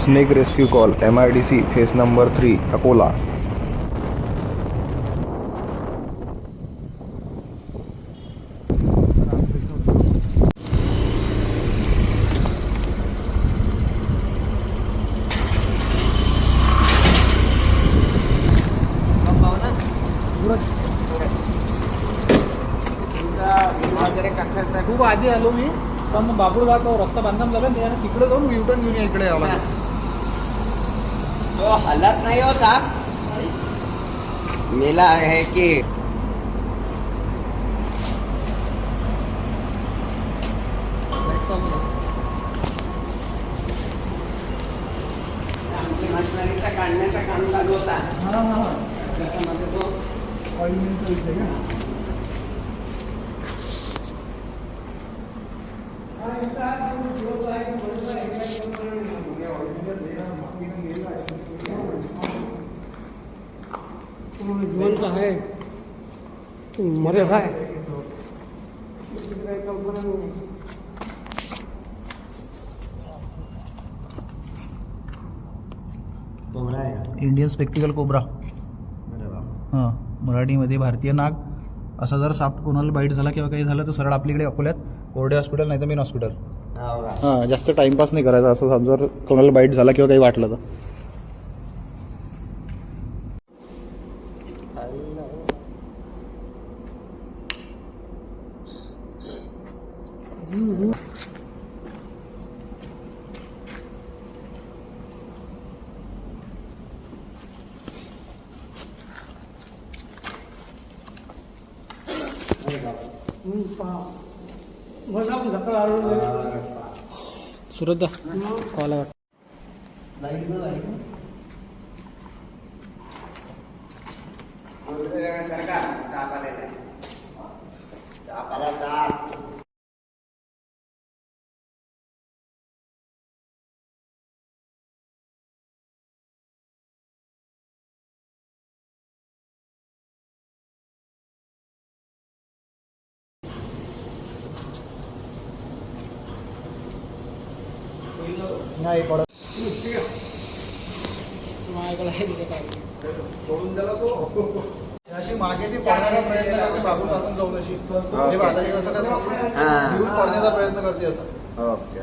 Snake rescue call MIDC face number 3 Akola. खूप आधी आलो मी, पण मग बाबुळगाव तो रस्ता बांधकाम झाला नाही, तिकडे जाऊन युटर्न घेऊन इकडे यावं लागेल. तो हलत नाही हो साहब, मेला है की मशिनरीचा काढण्याचं काम चालू होता. त्याच्यामध्ये तो ऑइल मिलचा विषय का? जीवन आहे मध्ये काय इंडियन स्पेक्टिकल कोब्रा. हां, मराठीमध्ये भारतीय नाग. असा जर साप कोणाला बाईट झाला किंवा काही झालं तर सरळ आपल्याकडे अकोल्यात कोरडे हॉस्पिटल नाही तर मेन हॉस्पिटल. हां, जास्त टाइमपास नाही करायचा. असं जर कोणाला बाईट झाला किंवा काही वाटलं तर. सुरत कॉल आहे. साप आलेला आहे. साप आला साप. नाही पडत. सोडून दिला तो. अशी मागे ती पडण्याचा प्रयत्न करते, बाबून वाचून जाऊन अशी हे बाजारी कसं काय घेऊन पडण्याचा प्रयत्न करते असं. ओके.